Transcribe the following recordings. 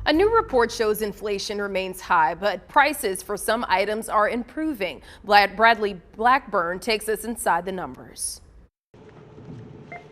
A new report shows inflation remains high, but prices for some items are improving. Bradley Blackburn takes us inside the numbers.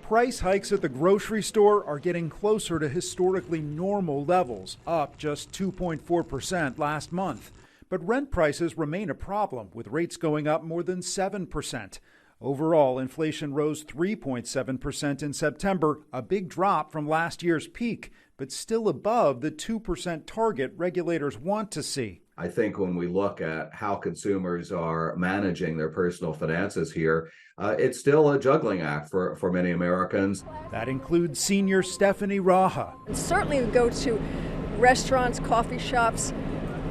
Price hikes at the grocery store are getting closer to historically normal levels, up just 2.4% last month. But rent prices remain a problem, with rates going up more than 7%. Overall, inflation rose 3.7% in September, a big drop from last year's peak, but still above the 2% target regulators want to see. I think when we look at how consumers are managing their personal finances here, it's still a juggling act for many Americans. That includes senior Stephanie Raha. And certainly we go to restaurants, coffee shops.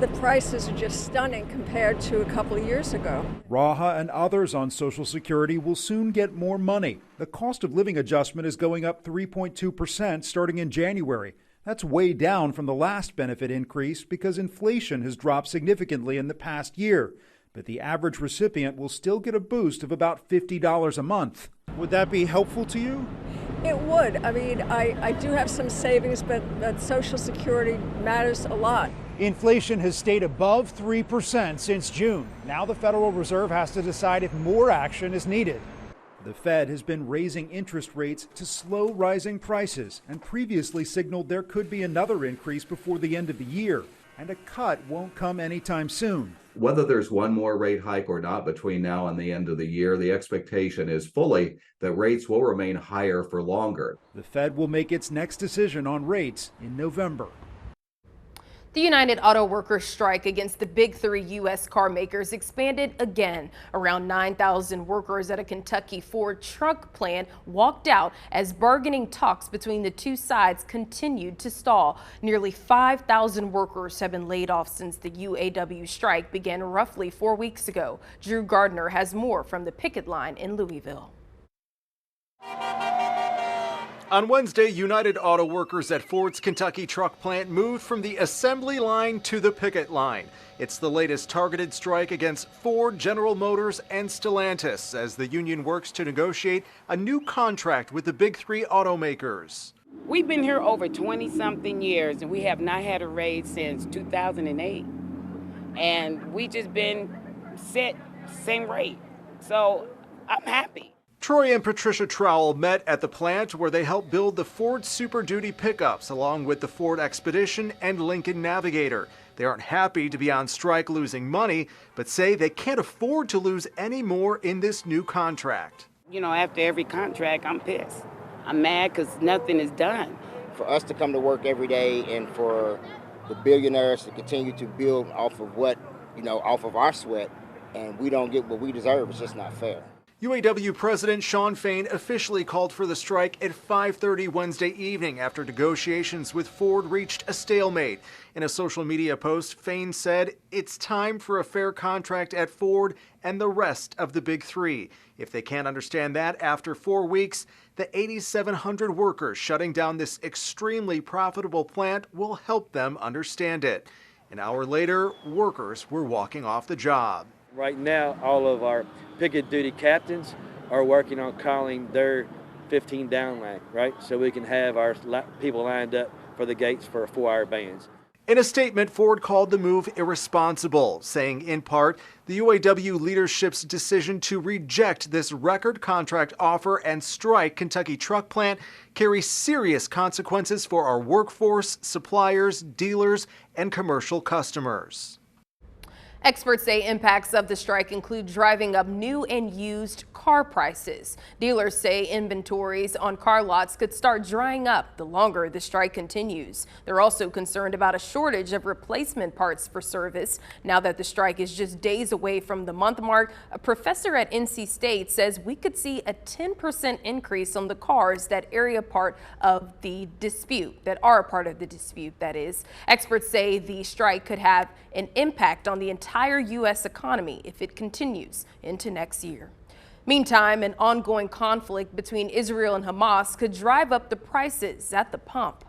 The prices are just stunning compared to a couple of years ago. Raha and others on Social Security will soon get more money. The cost of living adjustment is going up 3.2% starting in January. That's way down from the last benefit increase because inflation has dropped significantly in the past year. But the average recipient will still get a boost of about $50 a month. Would that be helpful to you? It would. I mean, I do have some savings, but Social Security matters a lot. Inflation has stayed above 3% since June. Now the Federal Reserve has to decide if more action is needed. The Fed has been raising interest rates to slow rising prices and previously signaled there could be another increase before the end of the year. And a cut won't come anytime soon. Whether there's one more rate hike or not between now and the end of the year, the expectation is fully that rates will remain higher for longer. The Fed will make its next decision on rates in November. The United Auto Workers strike against the big three U.S. car makers expanded again. Around 9,000 workers at a Kentucky Ford truck plant walked out as bargaining talks between the two sides continued to stall. Nearly 5,000 workers have been laid off since the UAW strike began roughly 4 weeks ago. Drew Gardner has more from the picket line in Louisville. On Wednesday, United Auto Workers at Ford's Kentucky truck plant moved from the assembly line to the picket line. It's the latest targeted strike against Ford, General Motors, and Stellantis as the union works to negotiate a new contract with the big three automakers. We've been here over 20-something years, and we have not had a raise since 2008. And we just been set same rate. So I'm happy. Troy and Patricia Trowell met at the plant where they helped build the Ford Super Duty pickups along with the Ford Expedition and Lincoln Navigator. They aren't happy to be on strike losing money, but say they can't afford to lose any more in this new contract. You know, after every contract, I'm pissed. I'm mad because nothing is done. For us to come to work every day and for the billionaires to continue to build off of off of our sweat, and we don't get what we deserve, it's just not fair. UAW President Shawn Fain officially called for the strike at 5:30 Wednesday evening after negotiations with Ford reached a stalemate. In a social media post, Fain said, "It's time for a fair contract at Ford and the rest of the big three. If they can't understand that after 4 weeks, the 8,700 workers shutting down this extremely profitable plant will help them understand it." An hour later, workers were walking off the job. Right now, all of our picket duty captains are working on calling their 15 down line, right? So we can have our people lined up for the gates for 4-hour bands. In a statement, Ford called the move irresponsible, saying in part, the UAW leadership's decision to reject this record contract offer and strike Kentucky truck plant carries serious consequences for our workforce, suppliers, dealers, and commercial customers. Experts say impacts of the strike include driving up new and used car prices. Dealers say inventories on car lots could start drying up the longer the strike continues. They're also concerned about a shortage of replacement parts for service. Now that the strike is just days away from the month mark, a professor at NC State says we could see a 10% increase on the cars that are a part of the dispute, that is. Experts say the strike could have an impact on the entire U.S. economy if it continues into next year. Meantime, an ongoing conflict between Israel and Hamas could drive up the prices at the pump.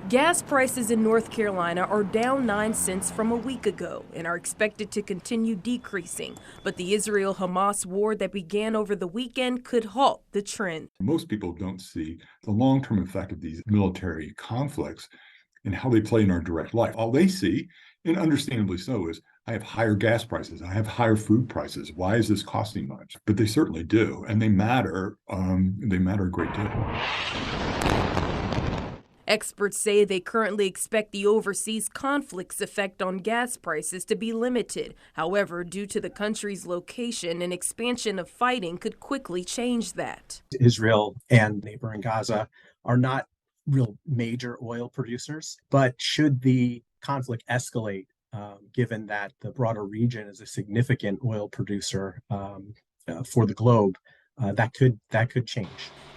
Gas prices in North Carolina are down 9 cents from a week ago and are expected to continue decreasing. But the Israel-Hamas war that began over the weekend could halt the trend. Most people don't see the long-term effect of these military conflicts and how they play in our direct life. All they see, and understandably so, is I have higher gas prices, I have higher food prices. Why is this costing much? But they certainly do, and they matter. They matter a great deal. Experts say they currently expect the overseas conflict's effect on gas prices to be limited. However, due to the country's location, an expansion of fighting could quickly change that. Israel and neighboring Gaza are not real major oil producers, but should the conflict escalate, given that the broader region is a significant oil producer for the globe, that could change.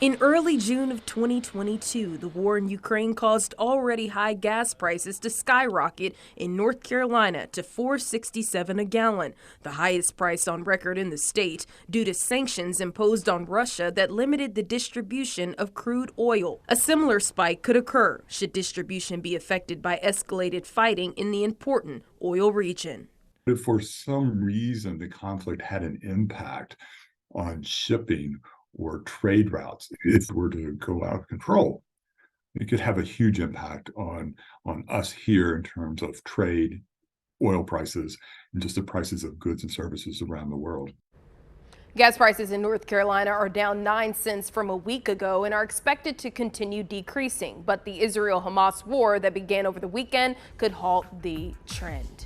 In early June of 2022, the war in Ukraine caused already high gas prices to skyrocket in North Carolina to $4.67 a gallon, the highest price on record in the state, due to sanctions imposed on Russia that limited the distribution of crude oil. A similar spike could occur should distribution be affected by escalated fighting in the important oil region. If for some reason the conflict had an impact on shipping or trade routes, if it were to go out of control, it could have a huge impact on us here in terms of trade, oil prices, and just the prices of goods and services around the world. Gas prices in North Carolina are down 9 cents from a week ago and are expected to continue decreasing. But the Israel-Hamas war that began over the weekend could halt the trend.